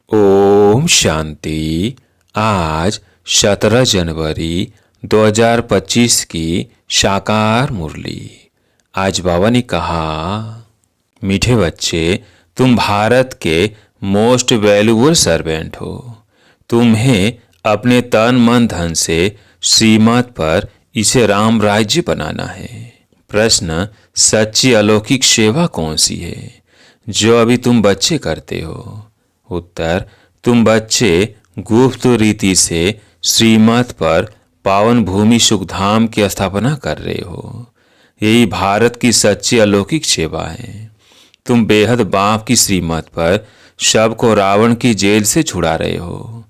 ओम शांति। आज 17 जनवरी 2025 की साकार मुरली। आज बाबा ने कहा, मीठे बच्चे, तुम भारत के मोस्ट वैल्यूबल सर्वेंट हो। तुम्हें अपने तन मन धन से श्रीमत पर इसे राम राज्य बनाना है। प्रश्न, सच्ची अलौकिक सेवा कौन सी है जो अभी तुम बच्चे करते हो? उत्तर, तुम बच्चे गुप्त रीति से श्रीमत पर पावन भूमि सुखधाम की स्थापना कर रहे हो। यही भारत की सच्ची अलौकिक सेवा है। तुम बेहद बाप की श्रीमत पर सबको रावण की जेल से छुड़ा रहे हो।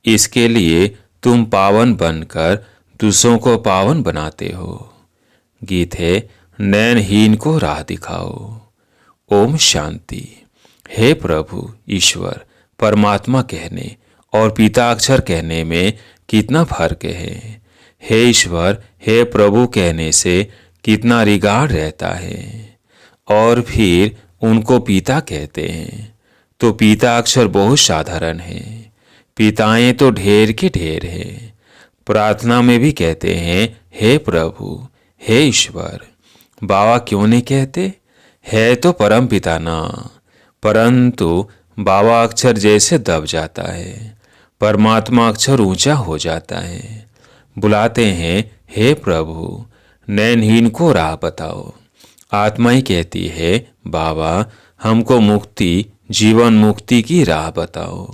इसके लिए तुम पावन बनकर दूसरों को पावन बनाते हो। गीत है, नैनहीन को राह दिखाओ। ओम शांति। हे प्रभु ईश्वर परमात्मा कहने और पिता अक्षर कहने में कितना फर्क है। हे ईश्वर हे प्रभु कहने से कितना रिगार्ड रहता है, और फिर उनको पिता कहते हैं तो पिता अक्षर बहुत साधारण है। पिताएं तो ढेर के ढेर है। प्रार्थना में भी कहते हैं हे प्रभु हे ईश्वर। बाबा क्यों नहीं कहते? है तो परम पिता ना, परंतु बाबा अक्षर जैसे दब जाता है, परमात्मा अक्षर ऊंचा हो जाता है। बुलाते हैं हे प्रभु नैनहीन को राह बताओ। आत्मा ही कहती है बाबा हमको मुक्ति जीवन मुक्ति की राह बताओ।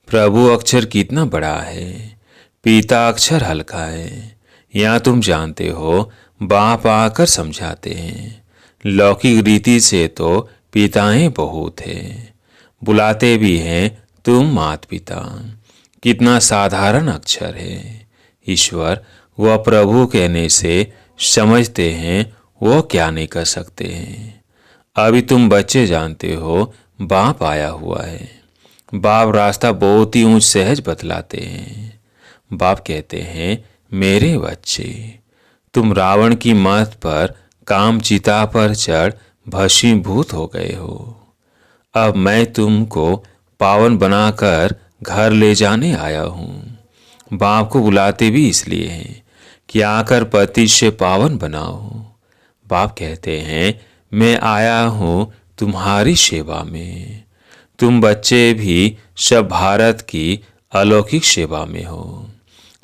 प्रभु अक्षर कितना बड़ा है, पिता अक्षर हल्का है। यहाँ तुम जानते हो, बाप आकर समझाते हैं। लौकिक रीति से तो पिताएं बहुत हैं। बुलाते भी हैं तुम मात पिता। कितना साधारण अक्षर है। ईश्वर वह प्रभु कहने से समझते हैं वो क्या नहीं कर सकते हैं। अभी तुम बच्चे जानते हो बाप आया हुआ है। बाप रास्ता बहुत ही ऊंच सहज बतलाते हैं। बाप कहते हैं मेरे बच्चे, तुम रावण की मत पर काम चिता पर चढ़ भस्मीभूत हो गए हो। अब मैं तुमको पावन बनाकर घर ले जाने आया हूँ। बाप को बुलाते भी इसलिए हैं कि आकर पति से पावन बनाओ। बाप कहते हैं मैं आया हूँ तुम्हारी सेवा में। तुम बच्चे भी सब भारत की अलौकिक सेवा में हो,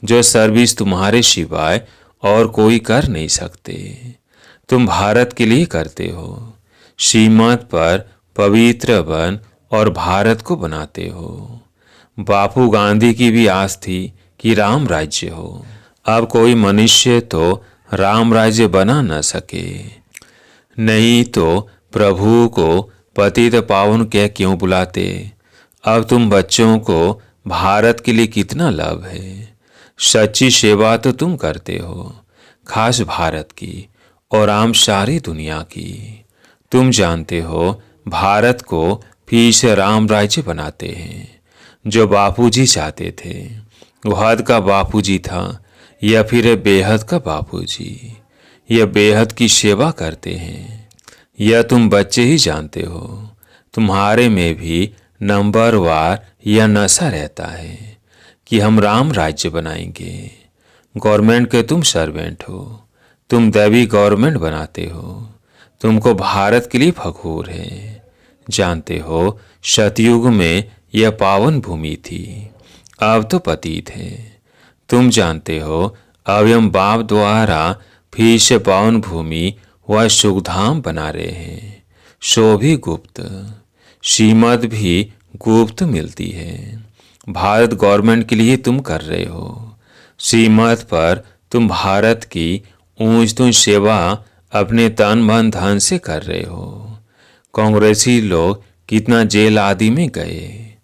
जो सर्विस तुम्हारे सिवाय और कोई कर नहीं सकते। तुम भारत के लिए करते हो। श्रीमत पर पवित्र बन और भारत को बनाते हो। बापू गांधी की भी आस थी कि राम राज्य हो। अब कोई मनुष्य तो राम राज्य बना न सके, नहीं तो प्रभु को पतित पावन कह क्यों बुलाते? अब तुम बच्चों को भारत के लिए कितना लाभ है। सच्ची सेवा तो तुम करते हो, खास भारत की और आम सारी दुनिया की। तुम जानते हो भारत को फिर से राम राज्य बनाते हैं, जो बापूजी चाहते थे। वो हद का बापूजी था या फिर बेहद का बापूजी। यह बेहद की सेवा करते हैं। यह तुम बच्चे ही जानते हो। तुम्हारे में भी नंबरवार यह नशा रहता है कि हम राम राज्य बनाएंगे। गवर्नमेंट के तुम सर्वेंट हो। तुम दैवी गवर्नमेंट बनाते हो। तुमको भारत के लिए फखूर है। जानते हो सतयुग में यह पावन भूमि थी, अब तो पतित है। तुम जानते हो अब हम बाप द्वारा फिर से पावन भूमि व सुखधाम बना रहे हैं। सो भी गुप्त, श्रीमत भी गुप्त मिलती है। भारत गवर्नमेंट के लिए तुम कर रहे हो। श्रीमत पर तुम भारत की ऊंच सेवा अपने तन मन धन से कर रहे हो। कांग्रेसी लोग कितना जेल आदि में गए।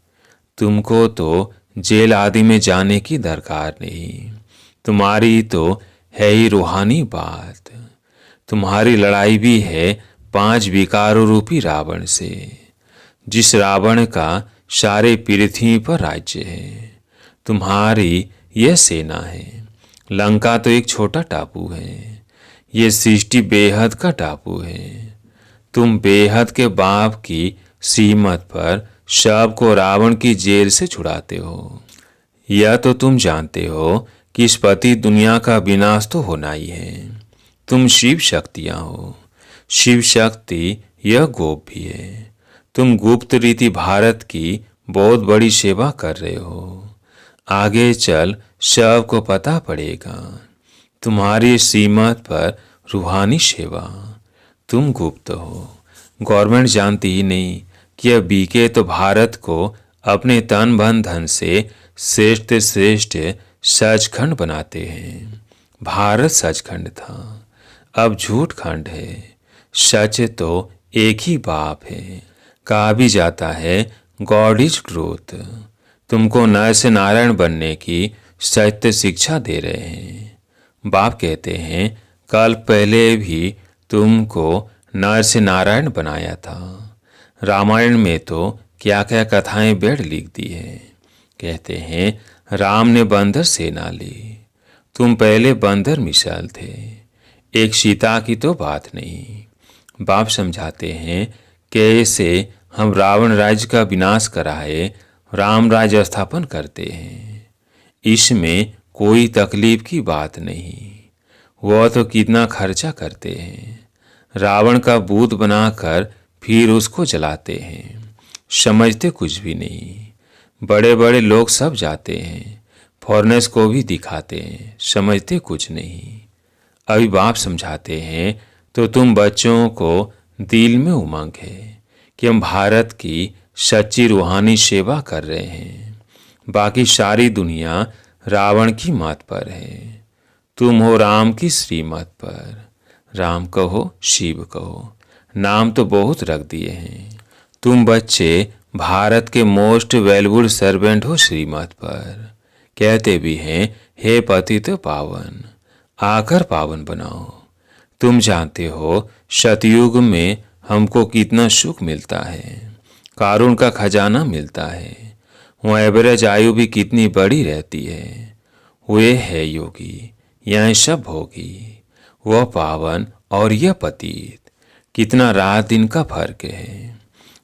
तुमको तो जेल आदि में जाने की दरकार नहीं। तुम्हारी तो है ही रूहानी बात। तुम्हारी लड़ाई भी है 5 विकारों रूपी रावण से, जिस रावण का सारे पृथ्वी पर राज्य है। तुम्हारी यह सेना है। लंका तो एक छोटा टापू है। ये सृष्टि बेहद का टापू है। तुम बेहद के बाप की श्रीमत पर शव को रावण की जेल से छुड़ाते हो। यह तो तुम जानते हो कि इस पति दुनिया का विनाश तो होना ही है। तुम शिव शक्तियां हो। शिव शक्ति यह गोप भी है। तुम गुप्त रीति भारत की बहुत बड़ी सेवा कर रहे हो। आगे चल शव को पता पड़ेगा तुम्हारी श्रीमत पर रूहानी सेवा। तुम गुप्त हो, गवर्नमेंट जानती ही नहीं कि अब बीके तो भारत को अपने तन मन धन से श्रेष्ठ श्रेष्ठ सचखंड बनाते हैं। भारत सचखंड था, अब झूठ खंड है। सच तो एक ही बाप है। कहा भी जाता है गॉड इज ट्रूथ। तुमको नर से नारायण बनने की सत्य शिक्षा दे रहे हैं। बाप कहते हैं कल पहले भी तुमको नर से नारायण बनाया था। रामायण में तो क्या क्या कथाएं बेड़ लिख दी है। कहते हैं राम ने बंदर सेना ली। तुम पहले बंदर मिसाल थे। एक सीता की तो बात नहीं। बाप समझाते हैं कैसे हम रावण राज्य का विनाश कराए राम राज्य स्थापन करते हैं। इसमें कोई तकलीफ की बात नहीं। वह तो कितना खर्चा करते हैं। रावण का भूत बनाकर फिर उसको जलाते हैं। समझते कुछ भी नहीं। बड़े बड़े लोग सब जाते हैं, फॉरेनर्स को भी दिखाते हैं, समझते कुछ नहीं। अभी बाप समझाते हैं तो तुम बच्चों को दिल में उमंग है कि हम भारत की सच्ची रूहानी सेवा कर रहे हैं। बाकी सारी दुनिया रावण की मत पर है। तुम हो राम की श्रीमत पर। राम कहो, शिव कहो, नाम तो बहुत रख दिए हैं। तुम बच्चे भारत के मोस्ट वैल्यूबल सर्वेंट हो श्रीमत पर। कहते भी हैं हे पतित पावन, आकर पावन बनाओ। तुम जानते हो सतयुग में हमको कितना सुख मिलता है, कारुण का खजाना मिलता है। वहाँ एवरेज आयु भी कितनी बड़ी रहती है। वे है योगी, यहाँ सब भोगी। वह पावन और यह पतित, कितना रात दिन का फर्क है।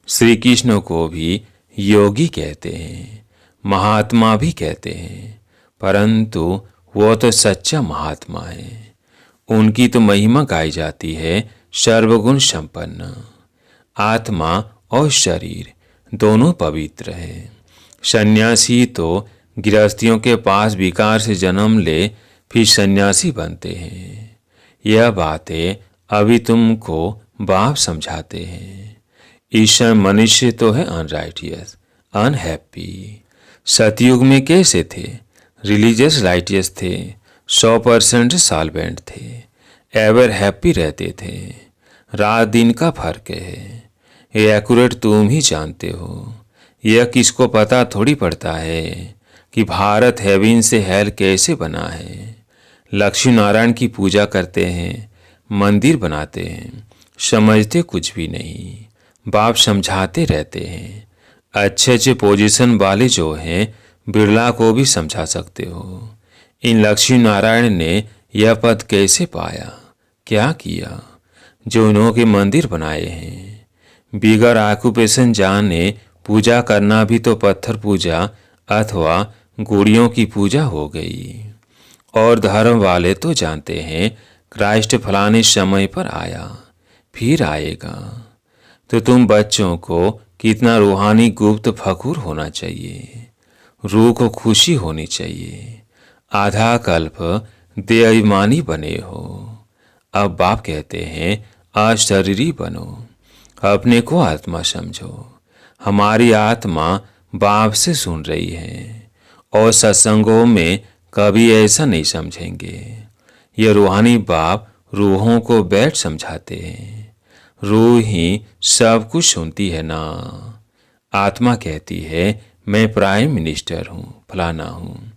श्री कृष्ण को भी योगी कहते हैं, महात्मा भी कहते हैं, परंतु वो तो सच्चा महात्मा है। उनकी तो महिमा गाई जाती है सर्वगुण संपन्न। आत्मा और शरीर दोनों पवित्र है। सन्यासी तो गृहस्थियों के पास विकार से जन्म ले फिर सन्यासी बनते हैं। यह बातें अभी तुमको बाप समझाते हैं। ईश्वर मनुष्य तो है अनराइटियस, अनहैप्पी। सतयुग में कैसे थे? रिलीजियस राइटियस थे, 100% सॉल्वेंट थे, एवर हैप्पी रहते थे। रात दिन का फर्क है। ये एक्यूरेट तुम ही जानते हो। यह किसको पता थोड़ी पड़ता है कि भारत हेवन से हेल कैसे बना है। लक्ष्मी नारायण की पूजा करते हैं, मंदिर बनाते हैं, समझते कुछ भी नहीं। बाप समझाते रहते हैं। अच्छे अच्छे पोजीशन वाले जो हैं बिरला को भी समझा सकते हो। इन लक्ष्मी नारायण ने यह पद कैसे पाया, क्या किया जो इन्हों मंदिर बनाए हैं। बिगर ऑक्यूपेशन जाने पूजा करना भी तो पत्थर पूजा अथवा गुड़ियों की पूजा हो गई। और धर्म वाले तो जानते हैं क्राइस्ट फलाने समय पर आया, फिर आएगा। तो तुम बच्चों को कितना रूहानी गुप्त फखूर होना चाहिए। रूह को खुशी होनी चाहिए। आधा कल्प देअभिमानी बने हो। अब बाप कहते हैं अशरीरी बनो, अपने को आत्मा समझो। हमारी आत्मा बाप से सुन रही है और सत्संगों में कभी ऐसा नहीं समझेंगे। ये रूहानी बाप रूहों को बैठ समझाते हैं। रूह ही सब कुछ सुनती है ना। आत्मा कहती है मैं प्राइम मिनिस्टर हूँ, फलाना हूँ।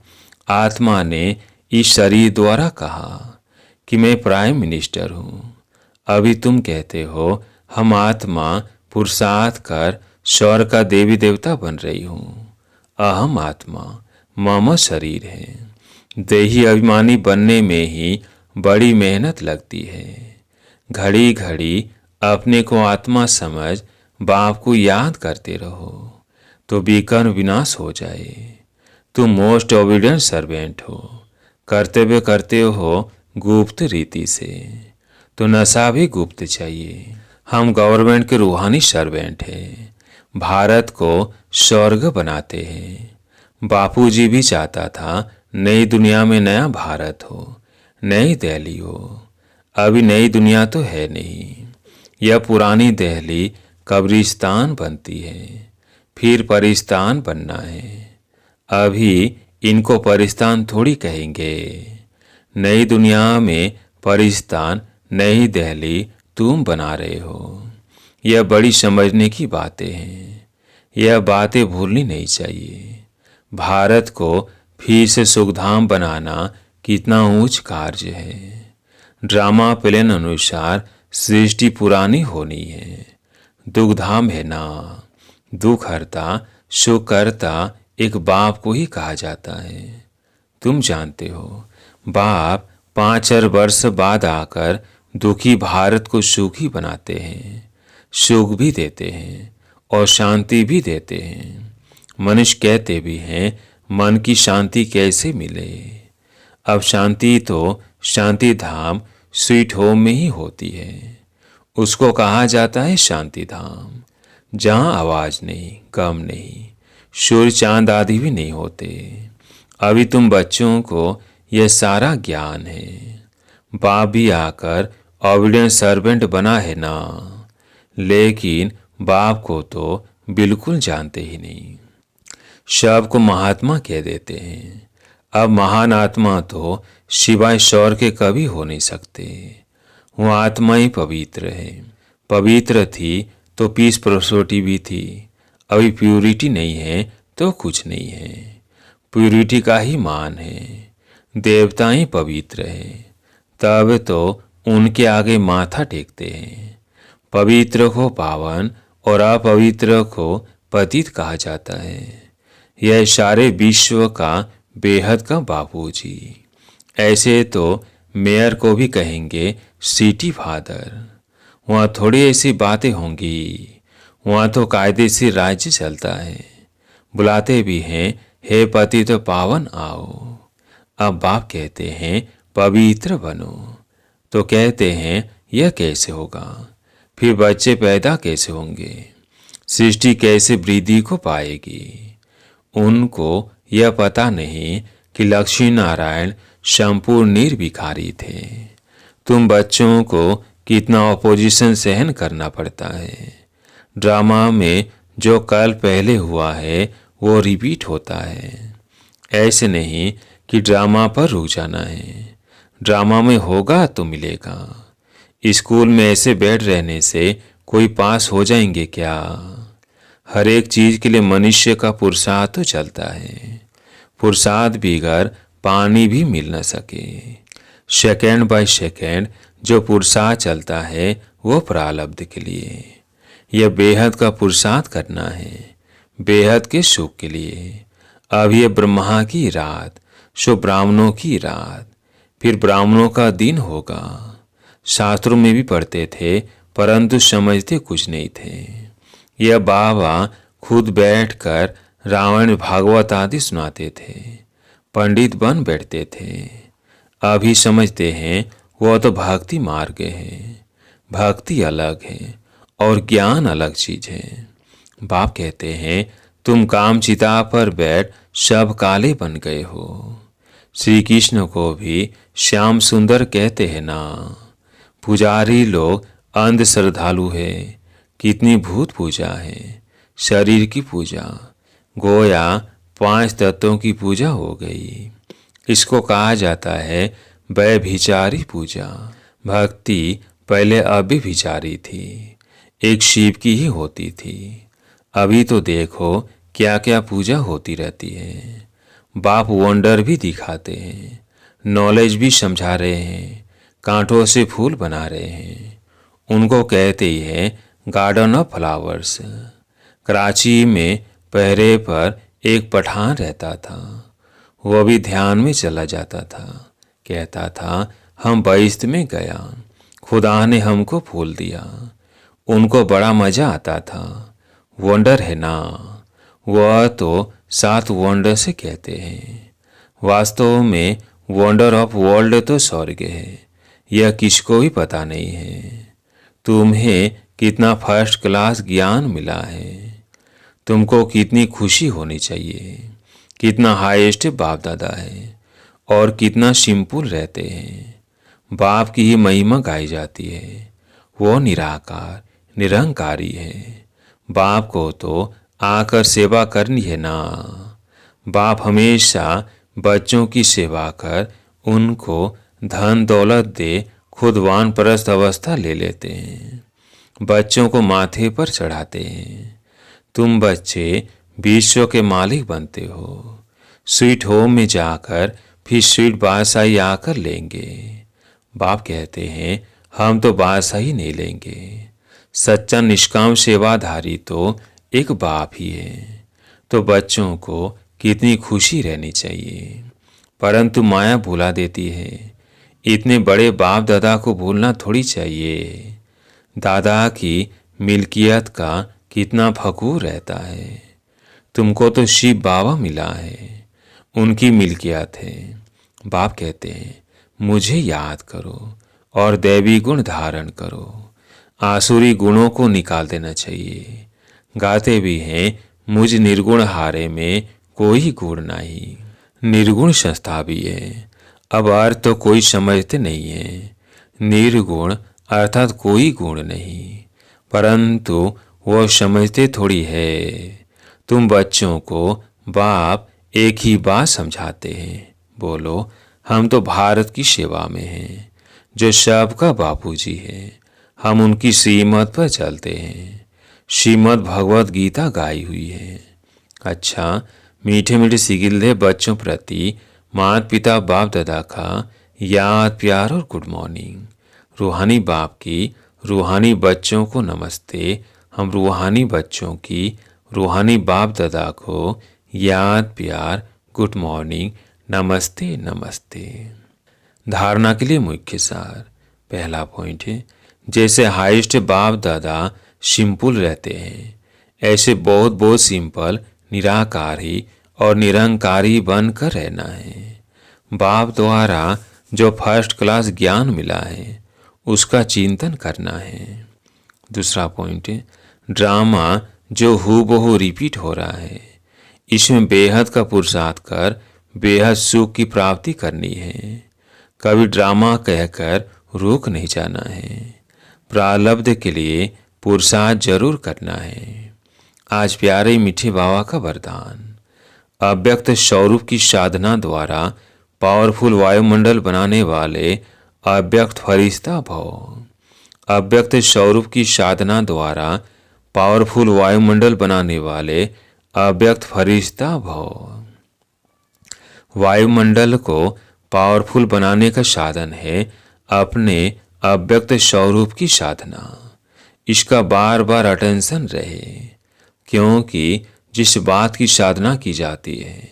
आत्मा ने इस शरीर द्वारा कहा कि मैं प्राइम मिनिस्टर हूँ। अभी तुम कहते हो हम आत्मा पुरुषार्थ कर स्वर्ग का देवी देवता बन रही हूँ। अहम आत्मा मम शरीर है। देही अभिमानी बनने में ही बड़ी मेहनत लगती है। घड़ी घड़ी अपने को आत्मा समझ बाप को याद करते रहो। तो विकर्ण विनाश हो जाए। तुम मोस्ट ओबीडियंट सर्वेंट हो, कर्तव्य करते हो गुप्त रीति से, तो नशा भी गुप्त चाहिए। हम गवर्नमेंट के रूहानी सर्वेंट हैं, भारत को स्वर्ग बनाते हैं। बापूजी भी चाहता था नई दुनिया में नया भारत हो, नई दिल्ली हो। अभी नई दुनिया तो है नहीं, यह पुरानी दिल्ली कब्रिस्तान बनती है, फिर परिस्तान बनना है। अभी इनको परिस्तान थोड़ी कहेंगे। नई दुनिया में परिस्तान नई दिल्ली तुम बना रहे हो। यह बड़ी समझने की बातें हैं, यह बातें भूलनी नहीं चाहिए। भारत को फिर से सुखधाम बनाना कितना ऊंच कार्य है। ड्रामा प्लान अनुसार सृष्टि पुरानी होनी है। दुखधाम है ना, दुख हरता सुख करता एक बाप को ही कहा जाता है। तुम जानते हो, बाप 5 वर्ष बाद आकर दुखी भारत को सुखी बनाते हैं, सुख भी देते हैं और शांति भी देते हैं। मनुष्य कहते भी हैं मन की शांति कैसे मिले। अब शांति तो शांति धाम स्वीट होम में ही होती है। उसको कहा जाता है शांति धाम, जहाँ आवाज नहीं, गम नहीं, सूर्य चांद आदि भी नहीं होते। अभी तुम बच्चों को यह सारा ज्ञान है। बाप भी आकर ओबीडियंट सर्वेंट बना है ना, लेकिन बाप को तो बिल्कुल जानते ही नहीं। सबको महात्मा कह देते हैं। अब महान आत्मा तो सिवाय ईश्वर के कभी हो नहीं सकते। वो आत्मा ही पवित्र है। पवित्र थी तो पीस प्रोसोटी भी थी। अभी प्यूरिटी नहीं है तो कुछ नहीं है। प्यूरिटी का ही मान है। देवता ही पवित्र है, तब तो उनके आगे माथा टेकते हैं। पवित्र को पावन और अपवित्र को पतित कहा जाता है। यह सारे विश्व का बेहद का बापूजी। ऐसे तो मेयर को भी कहेंगे सिटी फादर। वहाँ थोड़ी ऐसी बातें होंगी, वहाँ तो कायदे से राज्य चलता है। बुलाते भी हैं, हे पति तो पावन आओ। अब बाप कहते हैं पवित्र बनो, तो कहते हैं यह कैसे होगा, फिर बच्चे पैदा कैसे होंगे, सृष्टि कैसे वृद्धि को पाएगी। उनको यह पता नहीं कि लक्ष्मी नारायण संपूर्ण निर्विकारी थे। तुम बच्चों को कितना ऑपोजिशन सहन करना पड़ता है। ड्रामा में जो कल पहले हुआ है वो रिपीट होता है। ऐसे नहीं कि ड्रामा पर रुक जाना है। ड्रामा में होगा तो मिलेगा। स्कूल में ऐसे बैठ रहने से कोई पास हो जाएंगे क्या? हर एक चीज के लिए मनुष्य का पुरुषार्थ तो चलता है। पुरुषार्थ बिगर पानी भी मिल न सके। सेकेंड बाय सेकेंड जो पुरुषार्थ चलता है वो प्रारब्ध के लिए। यह बेहद का पुरुषार्थ करना है, बेहद के सुख के लिए। अब यह ब्रह्मा की रात, सो ब्राह्मणों की रात, फिर ब्राह्मणों का दिन होगा। शास्त्रों में भी पढ़ते थे परंतु समझते कुछ नहीं थे। यह बाबा खुद बैठकर रामायण भागवत आदि सुनाते थे, पंडित बन बैठते थे। अभी समझते हैं वह तो भक्ति मार्ग है। भक्ति अलग है और ज्ञान अलग चीज है। बाप कहते हैं तुम काम चिता पर बैठ सब काले बन गए हो। श्री कृष्ण को भी श्याम सुंदर कहते हैं ना। पुजारी लोग अंध श्रद्धालु है। कितनी भूत पूजा है, शरीर की पूजा, गोया 5 तत्वों की पूजा हो गई। इसको कहा जाता है व्यभिचारी पूजा। भक्ति पहले अव्यभिचारी थी, एक शिव की ही होती थी। अभी तो देखो क्या क्या पूजा होती रहती है। बाप वंडर भी दिखाते हैं, नॉलेज भी समझा रहे हैं, कांटों से फूल बना रहे हैं। उनको कहते ही है गार्डन ऑफ फ्लावर्स। कराची में पहरे पर एक पठान रहता था। वह भी ध्यान में चला जाता था। कहता था हम बहिश्त में गया, खुदा ने हमको फूल दिया। उनको बड़ा मजा आता था। वंडर है ना। वह तो 7 वंडर से कहते हैं। वास्तव में वंडर ऑफ वर्ल्ड तो स्वर्ग है, यह किसको भी पता नहीं है। तुम्हें कितना फर्स्ट क्लास ज्ञान मिला है, तुमको कितनी खुशी होनी चाहिए, कितना हाईएस्ट बाप दादा है और कितना सिंपल रहते हैं। बाप की ही महिमा गाई जाती है। वो निराकार निरंकारी है। बाप को तो आकर सेवा करनी है ना। बाप हमेशा बच्चों की सेवा कर उनको धन दौलत दे खुद वानप्रस्थ अवस्था ले लेते हैं, बच्चों को माथे पर चढ़ाते हैं। तुम बच्चे विश्व के मालिक बनते हो। स्वीट होम में जाकर फिर स्वीट बादशाही आकर लेंगे। बाप कहते हैं हम तो बादशाही नहीं लेंगे। सच्चा निष्काम सेवाधारी तो एक बाप ही है। तो बच्चों को कितनी खुशी रहनी चाहिए, परंतु माया भुला देती है। इतने बड़े बाप दादा को भूलना थोड़ी चाहिए। दादा की मिल्कियत का कितना फखूर रहता है। तुमको तो शिव बाबा मिला है, उनकी मिल्कियत है। बाप कहते हैं मुझे याद करो और दैवी गुण धारण करो। आसुरी गुणों को निकाल देना चाहिए। गाते भी हैं मुझ निर्गुण हारे में कोई गुण नहीं। निर्गुण संस्था भी है। अब अर्थ तो कोई समझते नहीं है। निर्गुण अर्थात कोई गुण नहीं, परंतु वो समझते थोड़ी है। तुम बच्चों को बाप एक ही बात समझाते हैं। बोलो हम तो भारत की सेवा में हैं, जो सबका बापूजी है। हम उनकी श्रीमत पर चलते हैं। श्रीमद् भगवत गीता गाई हुई है। अच्छा, मीठे मीठे सिगिल्दे बच्चों प्रति माता पिता बाप दादा का याद प्यार और गुड मॉर्निंग। रूहानी बाप की रूहानी बच्चों को नमस्ते। हम रूहानी बच्चों की रूहानी बाप दादा को याद प्यार गुड मॉर्निंग नमस्ते नमस्ते। धारणा के लिए मुख्य सार। पहला पॉइंट है, जैसे हाईएस्ट बाप दादा सिंपल रहते हैं, ऐसे बहुत बहुत सिंपल निराकारी और निरंकारी बनकर रहना है। बाप द्वारा जो फर्स्ट क्लास ज्ञान मिला है उसका चिंतन करना है। दूसरा पॉइंट है, ड्रामा जो हूबहू रिपीट हो रहा है, इसमें बेहद का पुरुषार्थ कर बेहद सुख की प्राप्ति करनी है। कभी ड्रामा कहकर रुक नहीं जाना है। प्रारब्ध के लिए पुरुषार्थ जरूर करना है। आज प्यारे मीठे बाबा का वरदान। अव्यक्त स्वरूप की साधना द्वारा पावरफुल वायुमंडल बनाने वाले अव्यक्त फरिश्ता भव। अव्यक्त स्वरूप की साधना द्वारा पावरफुल वायुमंडल बनाने वाले अव्यक्त फरिश्ता भव। वायुमंडल को पावरफुल बनाने का साधन है अपने अव्यक्त स्वरूप की साधना। इसका बार बार अटेंशन रहे, क्योंकि जिस बात की साधना की जाती है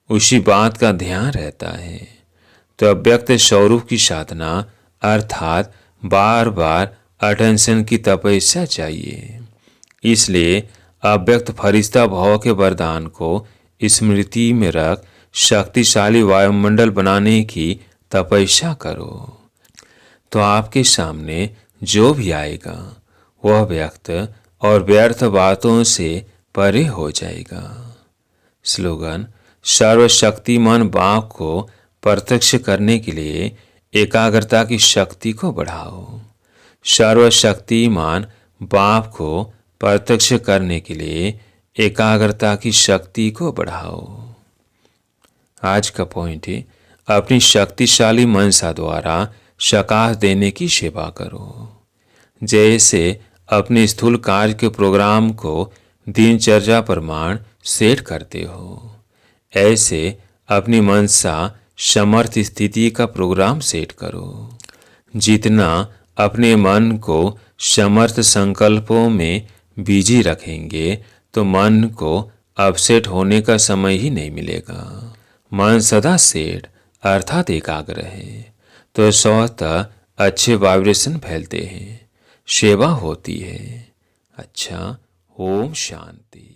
उसी बात का ध्यान रहता है। तो अव्यक्त स्वरूप की साधना अर्थात बार बार अटेंशन की तपस्या चाहिए। इसलिए अव्यक्त फरिश्ता भाव के वरदान को स्मृति में रख शक्तिशाली वायुमंडल बनाने की तपस्या करो, तो आपके सामने जो भी आएगा वह व्यक्त और व्यर्थ बातों से परे हो जाएगा। स्लोगन, सर्वशक्तिमान बाप को प्रत्यक्ष करने के लिए एकाग्रता की शक्ति को बढ़ाओ। सर्वशक्तिमान बाप को प्रत्यक्ष करने के लिए एकाग्रता की शक्ति को बढ़ाओ। आज का पॉइंट है, अपनी शक्तिशाली मनसा द्वारा सकाश देने की सेवा करो। जैसे अपने स्थूल कार्य के प्रोग्राम को दिनचर्या प्रमाण सेट करते हो, ऐसे अपनी मनसा समर्थ स्थिति का प्रोग्राम सेट करो। जितना अपने मन को समर्थ संकल्पों में बिजी रखेंगे तो मन को अपसेट होने का समय ही नहीं मिलेगा। मन सदा सेट अर्थात एकाग्र है तो स्वतः अच्छे वाइब्रेशन फैलते हैं, सेवा होती है। अच्छा, ओम शांति।